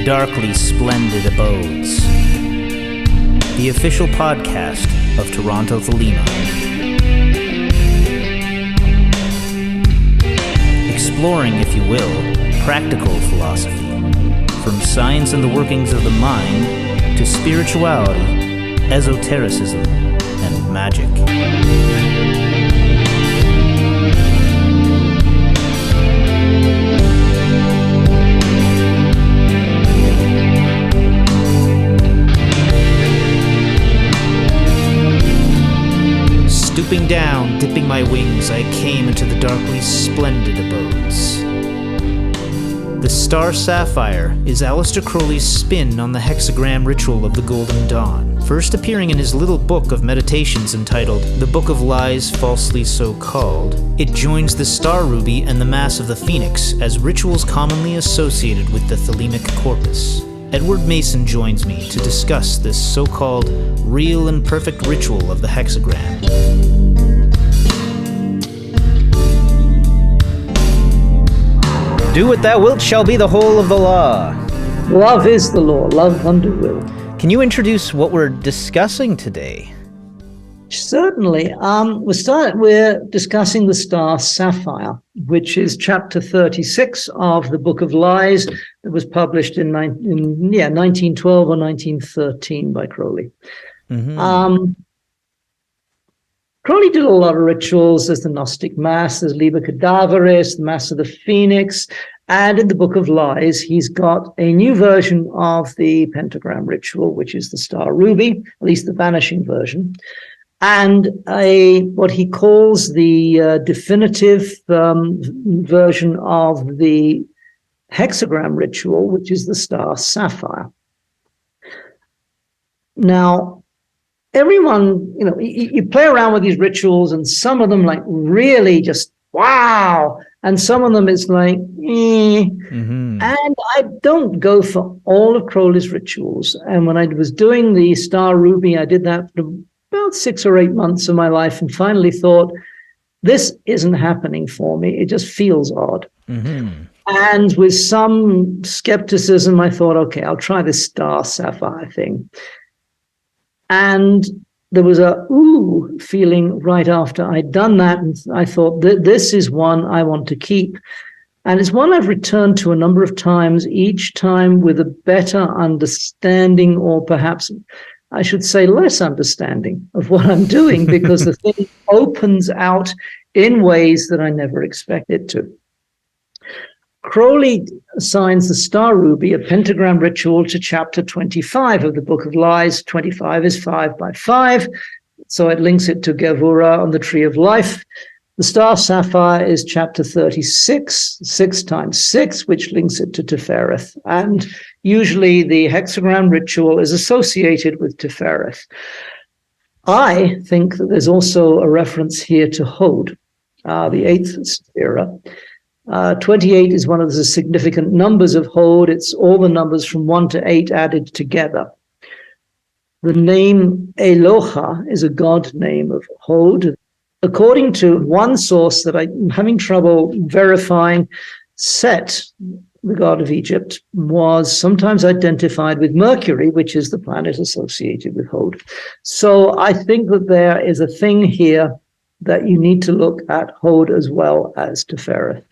Darkly Splendid Abodes, the official podcast of Toronto Thelema. Exploring, if you will, practical philosophy, from science and the workings of the mind to spirituality, esotericism, and magic. Stooping down, dipping my wings, I came into the darkly splendid abodes. The Star Sapphire is Aleister Crowley's spin on the Hexagram Ritual of the Golden Dawn, first appearing in his little book of meditations entitled The Book of Lies Falsely So Called. It joins the Star Ruby and the Mass of the Phoenix as rituals commonly associated with the Thelemic corpus. Edward Mason joins me to discuss this so-called real and perfect ritual of the hexagram. Do what thou wilt shall be the whole of the law. Love is the law, love undo will. Can you introduce what we're discussing today? Certainly. We're discussing the Star Sapphire, which is chapter 36 of the Book of Lies that was published in 1912 or 1913 by Crowley. Mm-hmm. Crowley did a lot of rituals. There's the Gnostic Mass, there's Liber Cadaveris, the Mass of the Phoenix, and in the Book of Lies, he's got a new version of the Pentagram Ritual, which is the Star Ruby, at least the vanishing version, and what he calls the definitive version of the Hexagram Ritual, which is the Star Sapphire. Now, everyone, you play around with these rituals, and some of them like really just wow, and some of them is like Mm-hmm. And I don't go for all of Crowley's rituals. And when I was doing the Star Ruby, I did that for about 6 or 8 months of my life, and finally thought, this isn't happening for me. It just feels odd. Mm-hmm. And with some skepticism, I thought, okay, I'll try this Star Sapphire thing. And there was a ooh feeling right after I'd done that. And I thought that this is one I want to keep. And it's one I've returned to a number of times, each time with a better understanding, or perhaps I should say less understanding of what I'm doing, because the thing opens out in ways that I never expected to. Crowley assigns the Star Ruby, a pentagram ritual, to chapter 25 of the Book of Lies. 25 is 5 by 5, so it links it to Gevura on the Tree of Life. The Star Sapphire is chapter 36, 6 times 6, which links it to Tefereth. And usually the Hexagram Ritual is associated with Tefereth. I think that there's also a reference here to Hod, the 8th Sephira. 28 is one of the significant numbers of Hod. It's all the numbers from 1 to 8 added together. The name Eloha is a god name of Hod. According to one source that I'm having trouble verifying, Set, the god of Egypt, was sometimes identified with Mercury, which is the planet associated with Hod. So I think that there is a thing here that you need to look at Hod as well as Tefereth.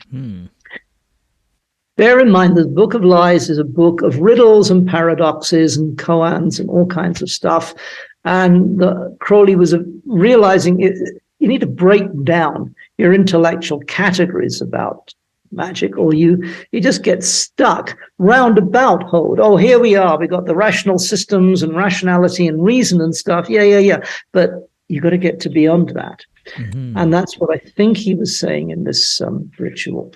Bear in mind that the Book of Lies is a book of riddles and paradoxes and koans and all kinds of stuff. And Crowley was realizing you need to break down your intellectual categories about magic, or you just get stuck round about Hod. Oh, here we are. We got the rational systems and rationality and reason and stuff. Yeah. But you got to get to beyond that. Mm-hmm. And that's what I think he was saying in this ritual.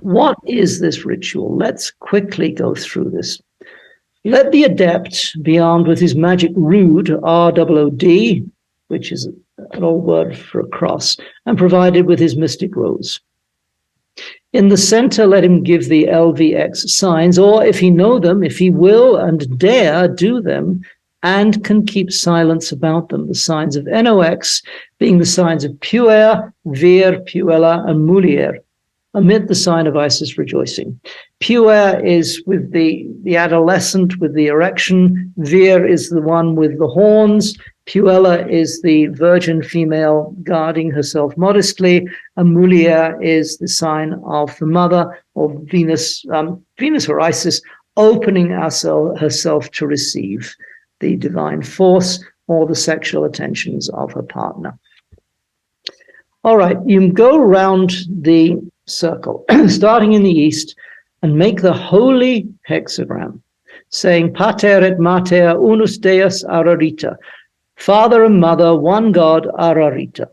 What is this ritual? Let's quickly go through this. Let the adept be armed with his magic rood, R-O-O-D, which is an old word for a cross, and provided with his mystic rose. In the center, let him give the LVX signs, or if he know them, if he will and dare do them, and can keep silence about them, the signs of NOX being the signs of Puer, Vir, Puella, and Mulier. amid the sign of Isis rejoicing. Pure is with the adolescent with the erection. Vir is the one with the horns. Puella is the virgin female guarding herself modestly. Amulia is the sign of the mother, or Venus or Isis, opening herself to receive the divine force or the sexual attentions of her partner. All right, you go around the circle, starting in the east, and make the holy hexagram, saying Pater et Mater unus Deus Ararita, Father and Mother, one God, Ararita.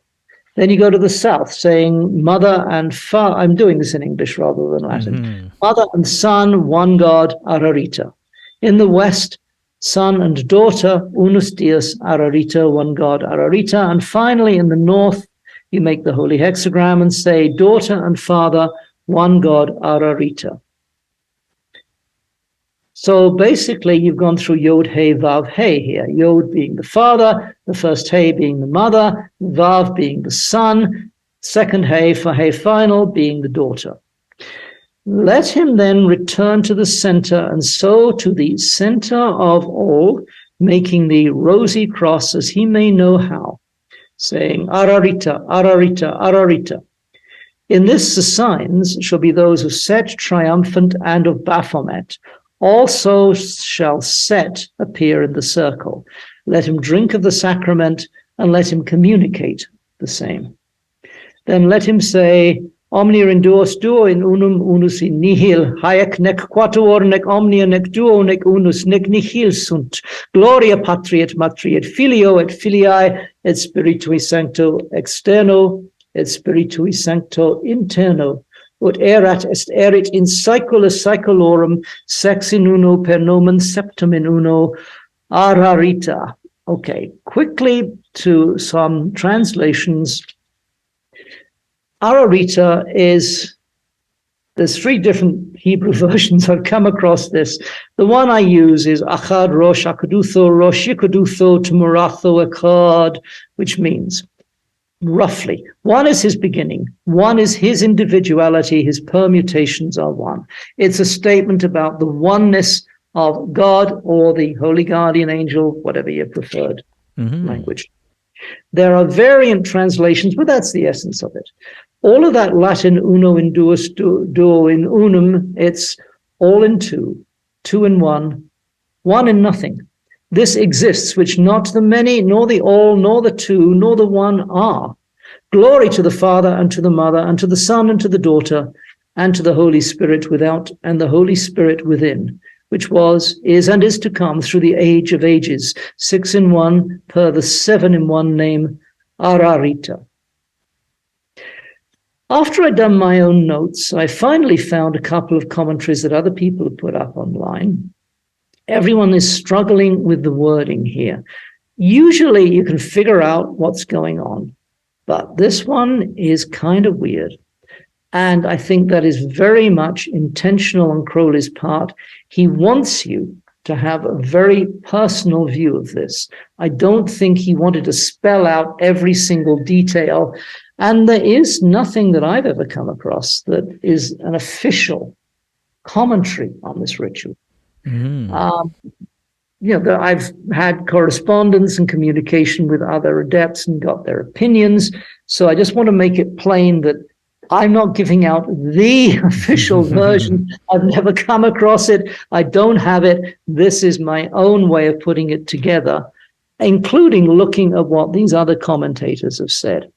Then you go to the south, saying Mother and Father. I'm doing this in English rather than Latin. Mother and Son, one God, Ararita. In the west, Son and Daughter, unus Deus Ararita, one God, Ararita. And finally, in the north, you make the holy hexagram and say Daughter and Father, one God, Ararita. So basically, you've gone through Yod, He, Vav, He here. Yod being the father, the first He being the mother, Vav being the son, second He for He final being the daughter. Let him then return to the center, and so to the center of all, making the rosy cross as he may know how, saying Ararita, Ararita, Ararita. In this the signs shall be those of Set, triumphant, and of Baphomet. Also shall Set appear in the circle. Let him drink of the sacrament, and let him communicate the same. Then let him say, Omnia in duos duo in unum unus in nihil, haec nec quatuor nec omnia nec duo nec unus nec nihil sunt. Gloria Patri et Matri et Filio et Filii et Spiritui Sancto externo et Spiritui Sancto interno. Ut erat est erit in saecula saeculorum, sex in uno per nomen septum in uno, Ararita. Okay, quickly to some translations. Ararita is, there's three different Hebrew versions. I've come across this. The one I use is Achad Rosh Akadutho Rosh Yikadutho Tumuratho Echad, which means roughly, one is his beginning, one is his individuality, his permutations are one. It's a statement about the oneness of God or the holy guardian angel, whatever your preferred language. There are variant translations, but that's the essence of it. All of that Latin uno in duos duo in unum, it's all in two, two in one in nothing. This exists, which not the many, nor the all, nor the two, nor the one are. Glory to the Father, and to the Mother, and to the Son, and to the Daughter, and to the Holy Spirit without, and the Holy Spirit within, which was, is, and is to come through the age of ages, 6 in 1, per the 7 in 1 name, Ararita. After I'd done my own notes, I finally found a couple of commentaries that other people have put up online. Everyone is struggling with the wording here. Usually you can figure out what's going on, but this one is kind of weird. And I think that is very much intentional on Crowley's part. He wants you to have a very personal view of this. I don't think he wanted to spell out every single detail. And there is nothing that I've ever come across that is an official commentary on this ritual. I've had correspondence and communication with other adepts and got their opinions. So I just want to make it plain that I'm not giving out the official version. I've never come across it. I don't have it. This is my own way of putting it together, including looking at what these other commentators have said.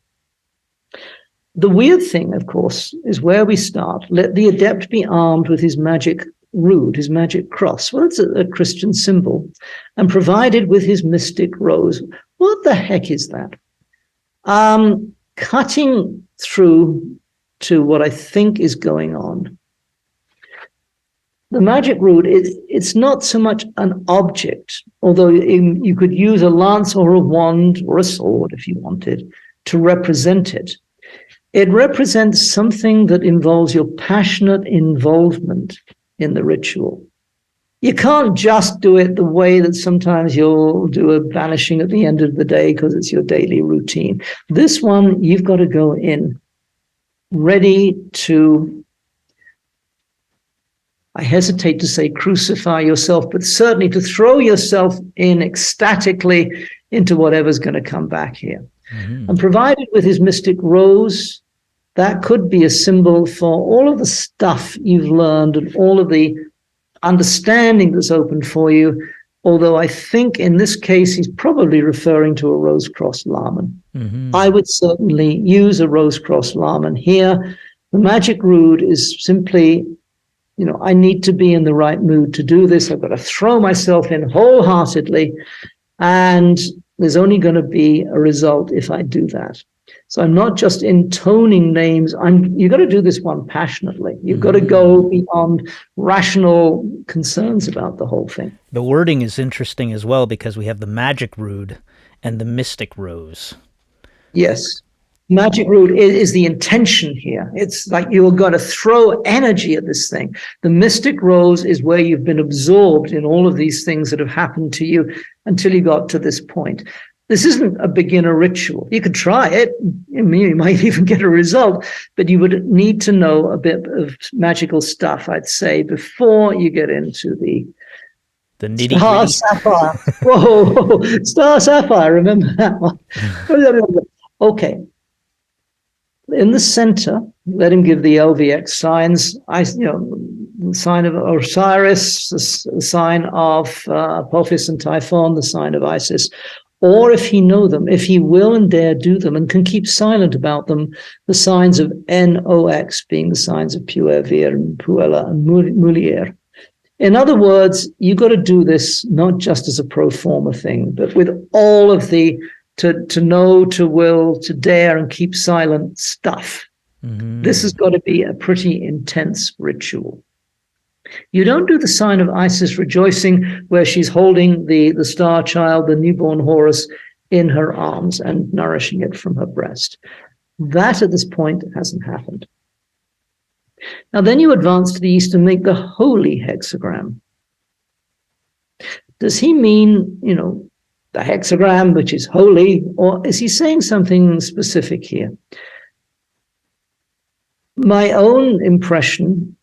The weird thing, of course, is where we start. Let the adept be armed with his magic rood, his magic cross. Well, it's a Christian symbol, and provided with his mystic rose. What the heck is that? Cutting through to what I think is going on. The magic rood, it's not so much an object, although you could use a lance or a wand or a sword if you wanted to represent it. It represents something that involves your passionate involvement in the ritual. You can't just do it the way that sometimes you'll do a banishing at the end of the day because it's your daily routine. This one, you've got to go in ready to, I hesitate to say crucify yourself, but certainly to throw yourself in ecstatically into whatever's going to come back here. Mm-hmm. And provided with his mystic rose, that could be a symbol for all of the stuff you've learned and all of the understanding that's open for you. Although I think in this case, he's probably referring to a rose cross Laman. Mm-hmm. I would certainly use a rose cross Laman here. The Magick rood is simply, I need to be in the right mood to do this. I've got to throw myself in wholeheartedly, and there's only going to be a result if I do that. So I'm not just intoning names. You've got to do this one passionately. You've got to go beyond rational concerns about the whole thing. The wording is interesting as well, because we have the Magick rood and the mystic rose. Yes. Magick rood is the intention here. It's like you've got to throw energy at this thing. The mystic rose is where you've been absorbed in all of these things that have happened to you until you got to this point. This isn't a beginner ritual. You could try it. You might even get a result, but you would need to know a bit of magical stuff, I'd say, before you get into the nitty-gritty. Star Sapphire. Whoa, Star Sapphire, remember that one. Okay. In the center, let him give the LVX signs. The sign of Osiris, the sign of Apophis and Typhon, the sign of Isis. Or if he know them, if he will and dare do them and can keep silent about them, the signs of NOX being the signs of Puer, Vir, and Puella, and Mulier. In other words, you've got to do this not just as a pro forma thing, but with all of the to know, to will, to dare, and keep silent stuff. Mm-hmm. This has got to be a pretty intense ritual. You don't do the sign of Isis rejoicing where she's holding the star child, the newborn Horus, in her arms and nourishing it from her breast. That at this point hasn't happened. Now then you advance to the east and make the holy hexagram. Does he mean, the hexagram, which is holy, or is he saying something specific here? My own impression,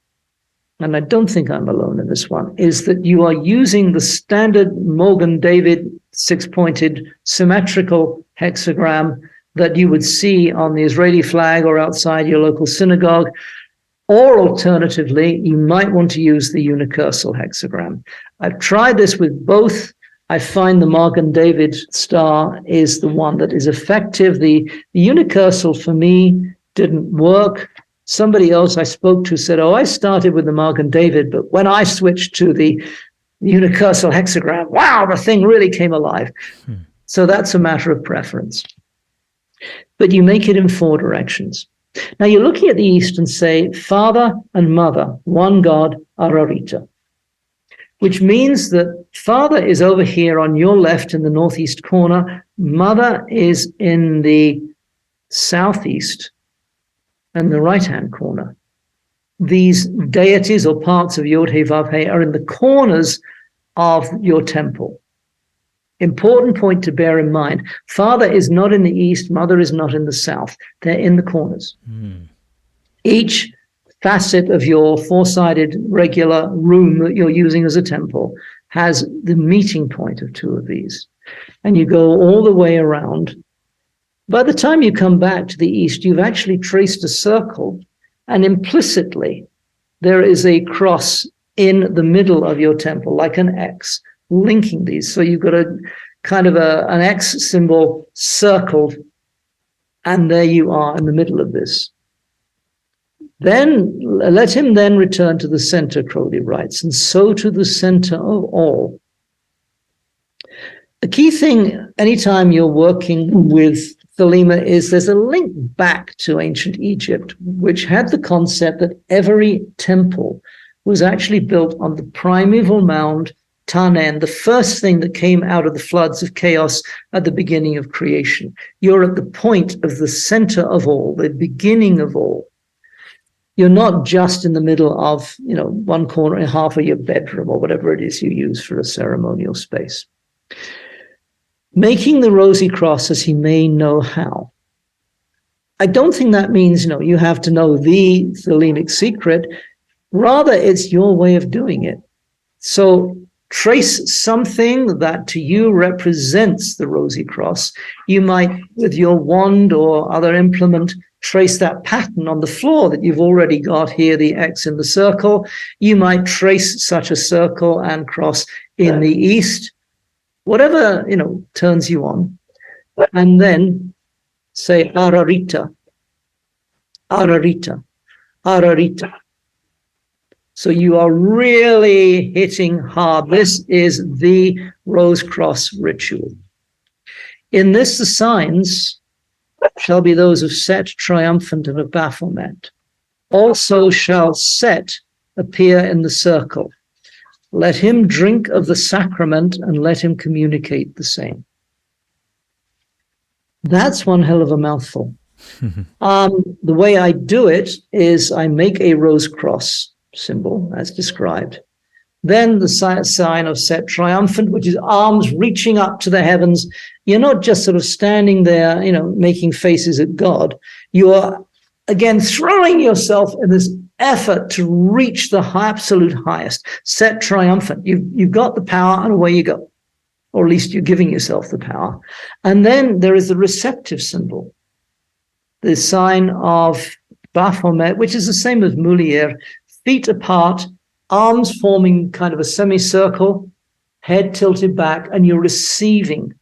and I don't think I'm alone in this one, is that you are using the standard Morgan-David six-pointed symmetrical hexagram that you would see on the Israeli flag or outside your local synagogue. Or alternatively, you might want to use the unicursal hexagram. I've tried this with both. I find the Morgan-David star is the one that is effective. The unicursal for me didn't work. Somebody else I spoke to said, I started with the Morgan-David, but when I switched to the unicursal hexagram, wow, the thing really came alive. So that's a matter of preference. But you make it in 4 directions. Now you're looking at the east and say, Father and Mother, one God, Ararita, which means that Father is over here on your left in the northeast corner, Mother is in the southeast and the right-hand corner. These deities or parts of Yod-Heh Vav-Heh are in the corners of your temple. Important point to bear in mind. Father is not in the east, Mother is not in the south. They're in the corners. Each facet of your 4-sided regular room that you're using as a temple has the meeting point of 2 of these. And you go all the way around. By the time you come back to the east, you've actually traced a circle, and implicitly there is a cross in the middle of your temple, like an X, linking these. So you've got a kind of an X symbol circled, and there you are in the middle of this. Then let him then return to the center, Crowley writes, and so to the center of all. The key thing anytime you're working with Thelema is there's a link back to ancient Egypt, which had the concept that every temple was actually built on the primeval mound, Tanen, the first thing that came out of the floods of chaos at the beginning of creation. You're at the point of the center of all, the beginning of all. You're not just in the middle of, one corner and half of your bedroom or whatever it is you use for a ceremonial space. Making the rosy cross as he may know how. I don't think that means, you have to know the Thelemic secret. Rather, it's your way of doing it. So trace something that to you represents the rosy cross. You might, with your wand or other implement, trace that pattern on the floor that you've already got here, the X in the circle. You might trace such a circle and cross in the east, whatever, turns you on. And then say Ararita, Ararita, Ararita. So you are really hitting hard. This is the Rose Cross ritual. In this, the signs shall be those of Set, triumphant, and of Baphomet. Also shall Set appear in the circle. Let him drink of the sacrament and let him communicate the same. That's one hell of a mouthful. The way I do it is I make a rose cross symbol as described. Then the sign of Set triumphant, which is arms reaching up to the heavens. You're not just sort of standing there, making faces at God. You are, again, throwing yourself in this effort to reach the absolute highest. Set triumphant. You've got the power and away you go. Or at least you're giving yourself the power. And then there is the receptive symbol, the sign of Baphomet, which is the same as Moulier, feet apart, arms forming kind of a semicircle, head tilted back, and you're receiving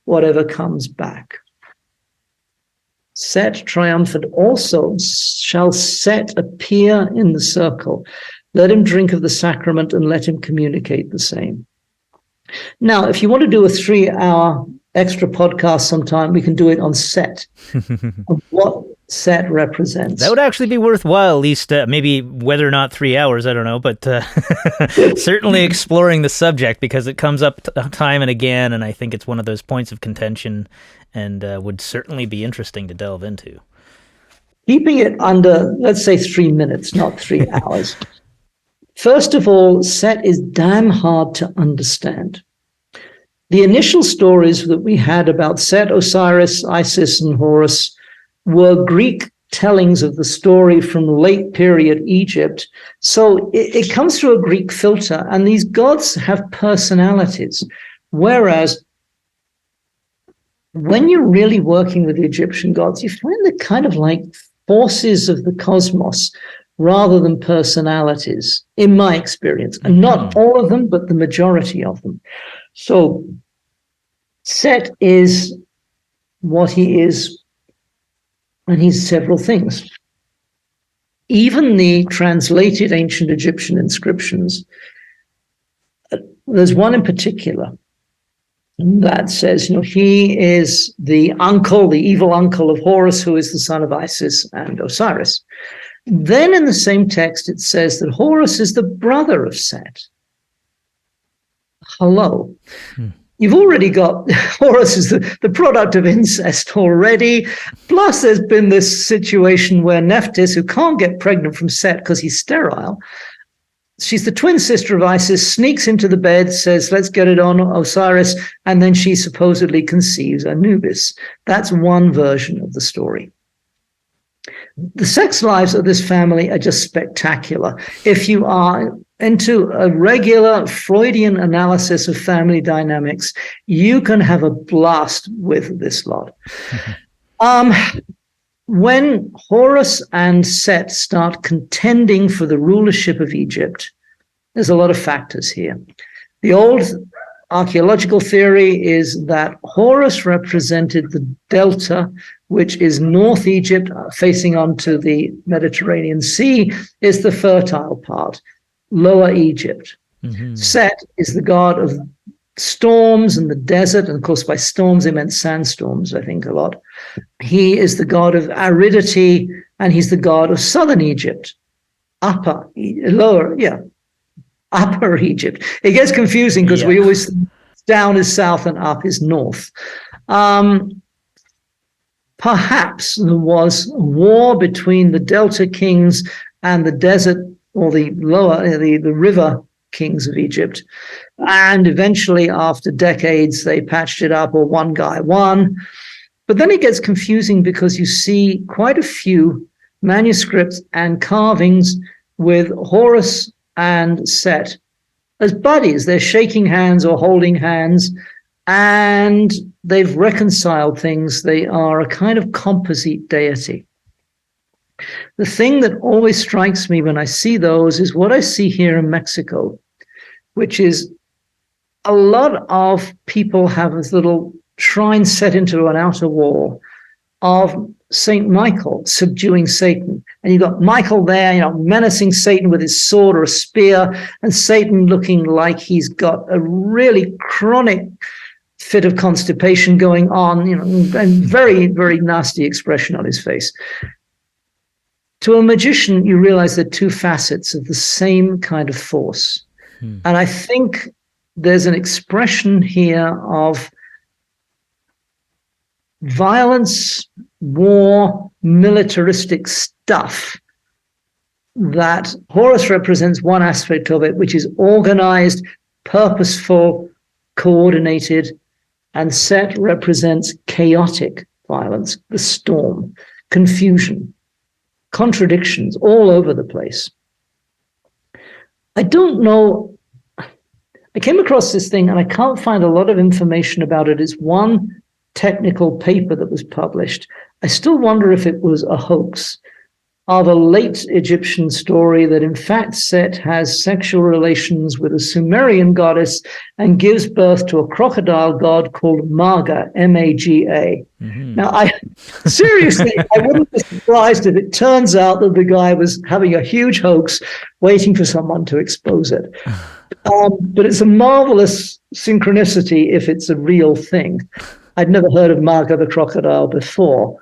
whatever comes back. Set triumphant also shall Set appear in the circle. Let him drink of the sacrament and let him communicate the same. Now, if you want to do a 3-hour extra podcast sometime, we can do it on Set, of what Set represents. That would actually be worthwhile, at least maybe whether or not 3 hours, I don't know, but certainly exploring the subject because it comes up time and again, and I think it's one of those points of contention and would certainly be interesting to delve into. Keeping it under, let's say, 3 minutes, not 3 hours. First of all, Set is damn hard to understand. The initial stories that we had about Set, Osiris, Isis, and Horus were Greek tellings of the story from late period Egypt. So it comes through a Greek filter, and these gods have personalities. Whereas when you're really working with the Egyptian gods, you find they're kind of like forces of the cosmos rather than personalities, in my experience. And not all of them, but the majority of them. So Set is what he is, and he's several things. Even the translated ancient Egyptian inscriptions, there's one in particular that says, he is the uncle, the evil uncle of Horus, who is the son of Isis and Osiris. Then in the same text, it says that Horus is the brother of Set. Hello. You've already got Horus is the product of incest already. Plus, there's been this situation where Nephthys, who can't get pregnant from Set because he's sterile, she's the twin sister of Isis, sneaks into the bed, says, let's get it on Osiris, and then she supposedly conceives Anubis. That's one version of the story. The sex lives of this family are just spectacular. If you are into a regular Freudian analysis of family dynamics, you can have a blast with this lot. When Horus and Set start contending for the rulership of Egypt, there's a lot of factors here. The old archaeological theory is that Horus represented the delta, which is North Egypt, facing onto the Mediterranean Sea, is the fertile part. Lower Egypt. Set is the god of storms and the desert, and of course by storms they meant sandstorms, I think, a lot. He is the god of aridity, and he's the god of southern Egypt. Upper Egypt. It gets confusing because we always think down is south and up is north. Perhaps there was a war between the Delta kings and the desert or the lower, the river kings of Egypt. And eventually, after decades, they patched it up, or one guy won. But then it gets confusing because you see quite a few manuscripts and carvings with Horus and Set as buddies. They're shaking hands or holding hands, and they've reconciled things. They are a kind of composite deity. The thing that always strikes me when I see those is what I see here in Mexico, which is a lot of people have this little shrine set into an outer wall of Saint Michael subduing Satan. And you've got Michael there, menacing Satan with his sword or a spear, and Satan looking like he's got a really chronic fit of constipation going on, and very, very nasty expression on his face. To a magician, you realize they're two facets of the same kind of force. And I think there's an expression here of violence, war, militaristic stuff that Horus represents one aspect of it, which is organized, purposeful, coordinated, and Set represents chaotic violence, the storm, confusion, contradictions all over the place. I don't know. I came across this thing and I can't find a lot of information about it. It's one technical paper that was published. I still wonder if it was a hoax of a late Egyptian story that in fact Set has sexual relations with a Sumerian goddess and gives birth to a crocodile god called Maga, M-A-G-A. Now, I wouldn't be surprised if it turns out that the guy was having a huge hoax waiting for someone to expose it. But it's a marvelous synchronicity if it's a real thing. I'd never heard of Maga the crocodile before.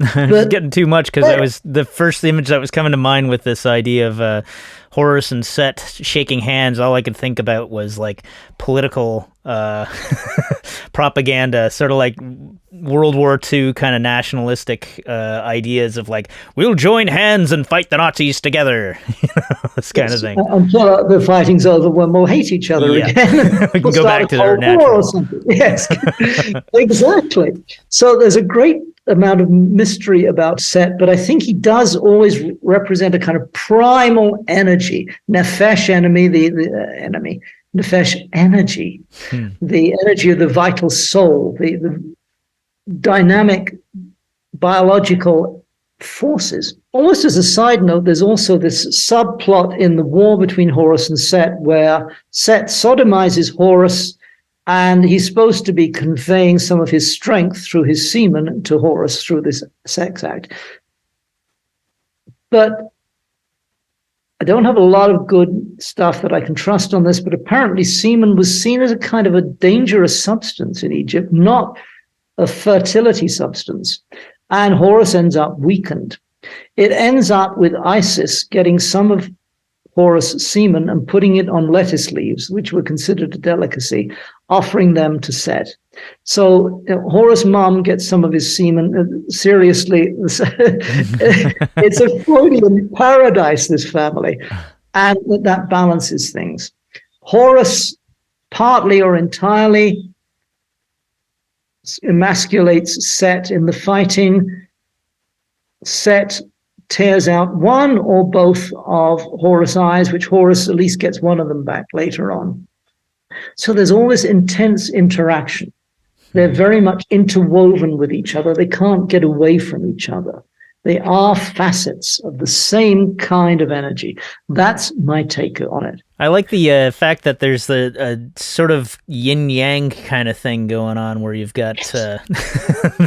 It's getting too much because that was the first image that was coming to mind with this idea of Horus and Set shaking hands. All I could think about was like political propaganda, sort of like World War II kind of nationalistic ideas of like, we'll join hands and fight the Nazis together, this kind of thing. Until the fighting's over, when we'll hate each other again. We can go back to their natural. Or something. Yes, exactly. So there's a great amount of mystery about Set, but I think he does always represent a kind of primal energy, nefesh enemy, the enemy, nefesh energy, the energy of the vital soul, the dynamic biological forces. Almost as a side note, there's also this subplot in the war between Horus and Set where Set sodomizes Horus, and he's supposed to be conveying some of his strength through his semen to Horus through this sex act. But I don't have a lot of good stuff that I can trust on this, but apparently semen was seen as a kind of a dangerous substance in Egypt, not a fertility substance. And Horus ends up weakened. It ends up with Isis getting some of Horus semen and putting it on lettuce leaves, which were considered a delicacy, offering them to Set. So Horus' mom gets some of his semen. Seriously, it's a Freudian paradise, this family. And that balances things. Horus, partly or entirely, emasculates Set in the fighting. Set tears out one or both of Horus' eyes, which Horus at least gets one of them back later on. So there's all this intense interaction. They're very much interwoven with each other. They can't get away from each other. They are facets of the same kind of energy. That's my take on it. I like the fact that there's the sort of yin-yang kind of thing going on where you've got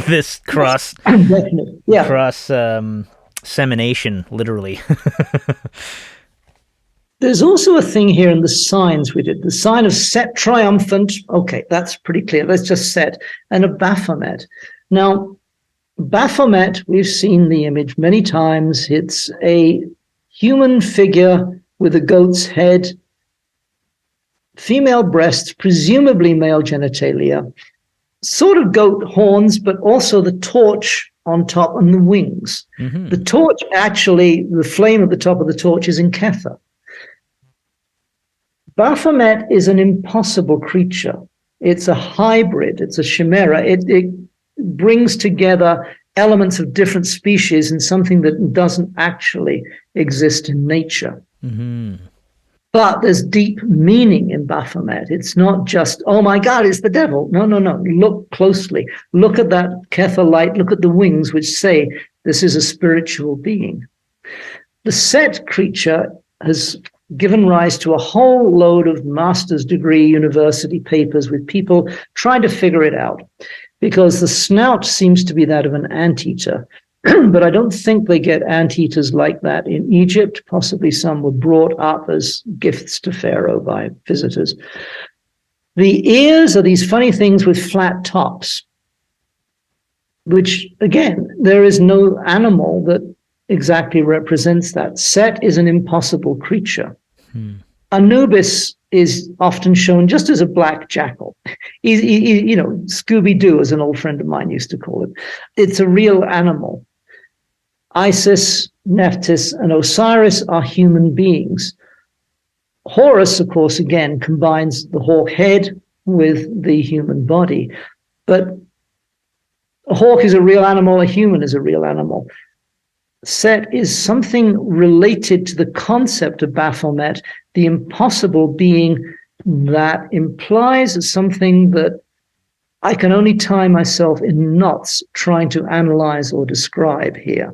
this cross semination, literally. There's also a thing here in the signs we did. The sign of Set triumphant. Okay, that's pretty clear. Let's just Set. And a Baphomet. Now, Baphomet, we've seen the image many times. It's a human figure with a goat's head, female breasts, presumably male genitalia, sort of goat horns, but also the torch on top and the wings. Mm-hmm. The torch, actually, the flame at the top of the torch is in Kether. Baphomet is an impossible creature. It's a hybrid. It's a chimera. It brings together elements of different species in something that doesn't actually exist in nature. Mm-hmm. But there's deep meaning in Baphomet. It's not just, oh my God, it's the devil. No. Look closely. Look at that Kether light. Look at the wings, which say this is a spiritual being. The Set creature has given rise to a whole load of master's degree university papers with people trying to figure it out, because the snout seems to be that of an anteater. But I don't think they get anteaters like that in Egypt. Possibly some were brought up as gifts to Pharaoh by visitors. The ears are these funny things with flat tops, which, again, there is no animal that exactly represents that. Set is an impossible creature. Anubis is often shown just as a black jackal. He Scooby-Doo, as an old friend of mine used to call it. It's a real animal. Isis, Nephthys, and Osiris are human beings. Horus, of course, again, combines the hawk head with the human body. But a hawk is a real animal, a human is a real animal. Set is something related to the concept of Baphomet, the impossible being that implies something that I can only tie myself in knots trying to analyze or describe here.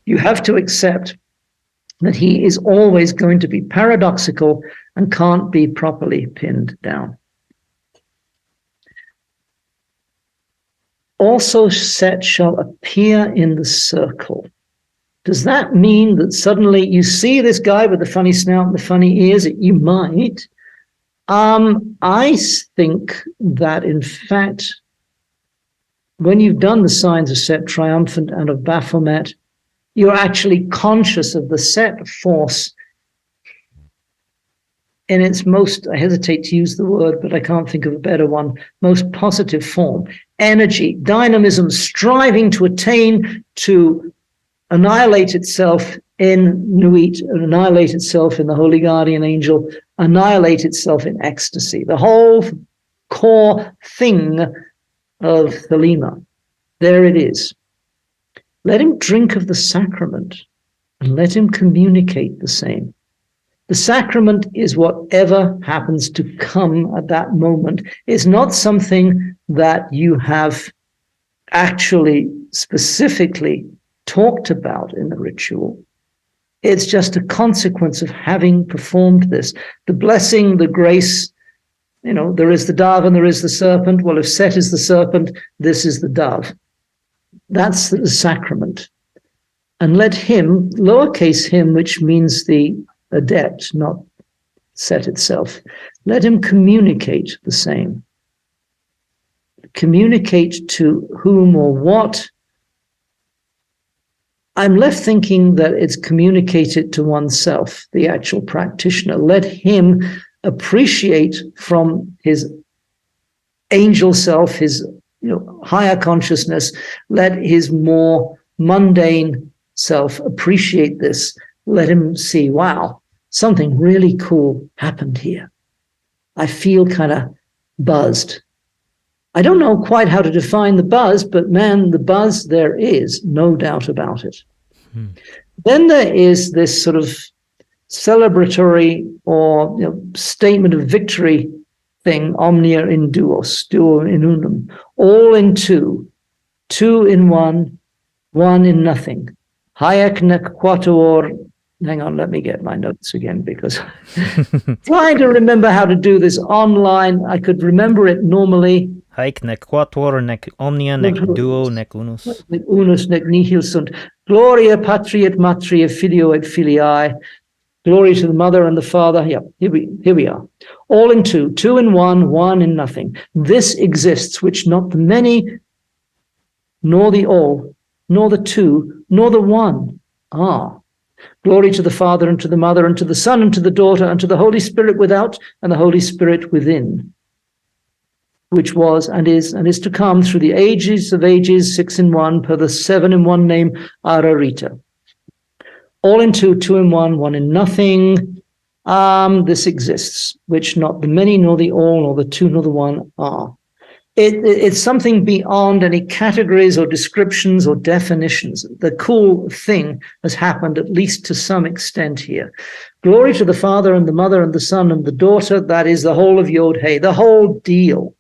You have to accept that he is always going to be paradoxical and can't be properly pinned down. Also, Set shall appear in the circle. Does that mean that suddenly you see this guy with the funny snout and the funny ears? You might. I think that, in fact, when you've done the signs of Set triumphant and of Baphomet, you're actually conscious of the Set force in its most, I hesitate to use the word, but I can't think of a better one, most positive form. Energy, dynamism, striving to attain, to annihilate itself in Nuit, annihilate itself in the Holy Guardian Angel, annihilate itself in ecstasy. The whole core thing of Thelema. There it is. Let him drink of the sacrament and let him communicate the same. The sacrament is whatever happens to come at that moment. It's not something that you have actually specifically talked about in the ritual. It's just a consequence of having performed this. The blessing, the grace, there is the dove and there is the serpent. Well, if Set is the serpent, this is the dove. That's the sacrament. And let him, lowercase him, which means the adept, not Set itself, let him communicate the same. Communicate to whom or what? I'm left thinking that it's communicated to oneself, the actual practitioner. Let him appreciate from his angel self, his higher consciousness, let his more mundane self appreciate this. Let him see, wow, something really cool happened here. I feel kind of buzzed. I don't know quite how to define the buzz, but man, the buzz there is, no doubt about it. Then there is this sort of celebratory or statement of victory thing, omnia in duos, duo in unum, all in two, two in one in nothing. Haec nec quatuor. Hang on, let me get my notes again, because trying to remember how to do this online, I could remember it normally. Haec nec quatuor, nec omnia, nec duo, nec unus. Nec unus, nec nihil sunt. Gloria patri et matri et filio et filii. Glory to the mother and the father. Yeah, here we are. All in two, two in one in nothing. This exists, which not the many, nor the all, nor the two, nor the one are. Glory to the Father, and to the Mother, and to the Son, and to the Daughter, and to the Holy Spirit without, and the Holy Spirit within, which was and is to come through the ages of ages, 6 in 1, per the 7 in 1 name, Ararita. All in two, two in one in nothing. This exists, which not the many, nor the all, nor the two, nor the one are. It's something beyond any categories or descriptions or definitions. The cool thing has happened, at least to some extent here. Glory to the Father and the Mother and the Son and the Daughter. That is the whole of Yod-Hey, the whole deal.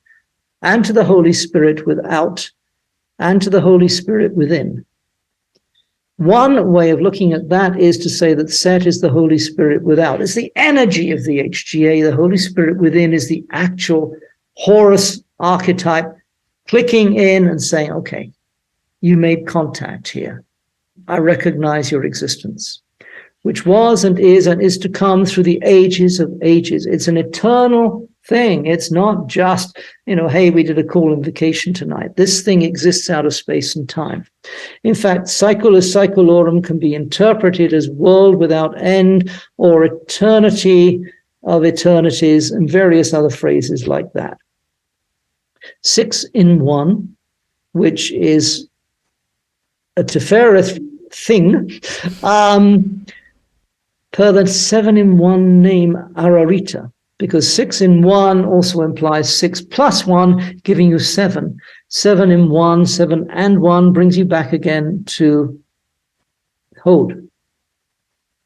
And to the Holy Spirit without, and to the Holy Spirit within. One way of looking at that is to say that Set is the Holy Spirit without. It's the energy of the HGA. The Holy Spirit within is the actual Horus archetype clicking in and saying, okay, you made contact here. I recognize your existence, which was and is to come through the ages of ages. It's an eternal thing. It's not just, hey, we did a cool invocation tonight. This thing exists out of space and time. In fact, Saeculus Saeculorum can be interpreted as world without end or eternity of eternities and various other phrases like that. 6 in 1, which is a Tifereth thing, per the 7 in 1 name Ararita, because 6 in 1 also implies 6 plus 1, giving you 7. 7 in 1, 7 and 1 brings you back again to Hod,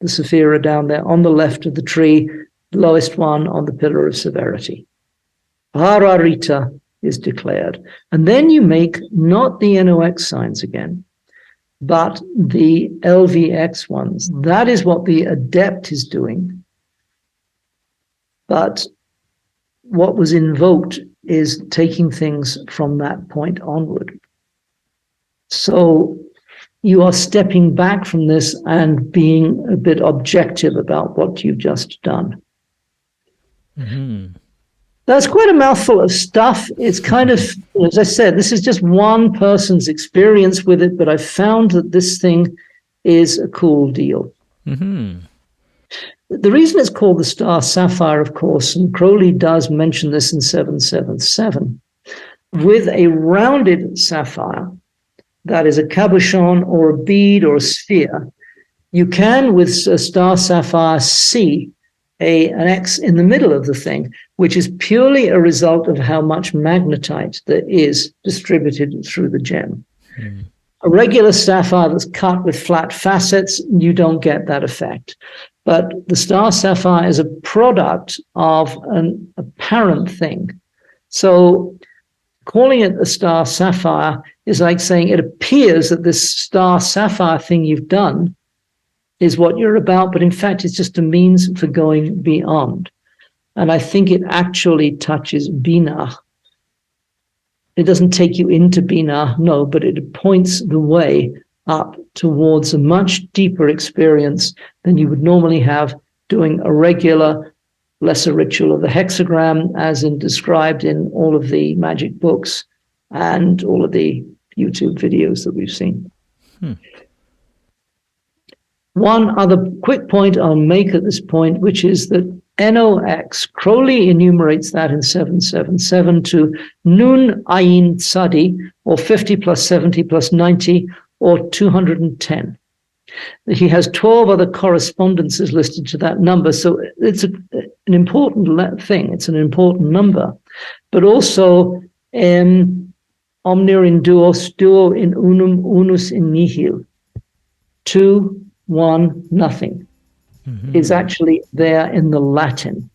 the Sephira down there on the left of the tree, lowest one on the pillar of severity. Ararita is declared. And then you make not the NOx signs again, but the LVX ones. That is what the adept is doing. But what was invoked is taking things from that point onward. So you are stepping back from this and being a bit objective about what you've just done. Mm-hmm. That's quite a mouthful of stuff. It's kind of, as I said, this is just one person's experience with it, but I found that this thing is a cool deal. Mm-hmm. The reason it's called the Star Sapphire, of course, and Crowley does mention this in 777, with a rounded sapphire, that is a cabochon or a bead or a sphere, you can, with a Star Sapphire, see an X in the middle of the thing, which is purely a result of how much magnetite there is distributed through the gem. Mm. A regular sapphire that's cut with flat facets, you don't get that effect. But the Star Sapphire is a product of an apparent thing. So calling it a Star Sapphire is like saying it appears that this Star Sapphire thing you've done is what you're about, but in fact, it's just a means for going beyond. And I think it actually touches Binah. It doesn't take you into Binah, no, but it points the way up towards a much deeper experience than you would normally have doing a regular lesser ritual of the hexagram, as described in all of the Magick books and all of the YouTube videos that we've seen. One other quick point I'll make at this point, which is that NOx, Crowley enumerates that in 777 to Nun Ayin Tzadi, or 50 plus 70 plus 90, or 210. He has 12 other correspondences listed to that number, so it's an important thing. It's an important number. But also, omnir in duos, duo in unum, unus in nihil. 2, 1, nothing, is actually there in the Latin.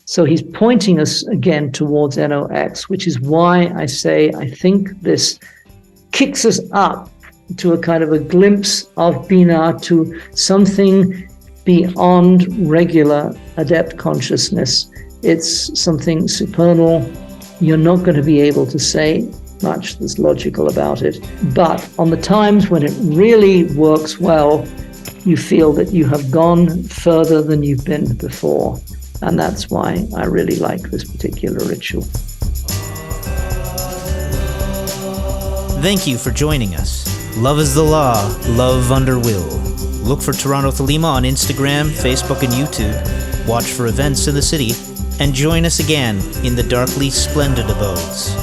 So he's pointing us again towards NOx, which is why I say I think this kicks us up to a kind of a glimpse of Binah, to something beyond regular adept consciousness. It's something supernal. You're not going to be able to say much that's logical about it. But on the times when it really works well, you feel that you have gone further than you've been before. And that's why I really like this particular ritual. Thank you for joining us. Love is the law, love under will. Look for Toronto Thelema on Instagram, Facebook, and YouTube. Watch for events in the city, and join us again in the darkly splendid abodes.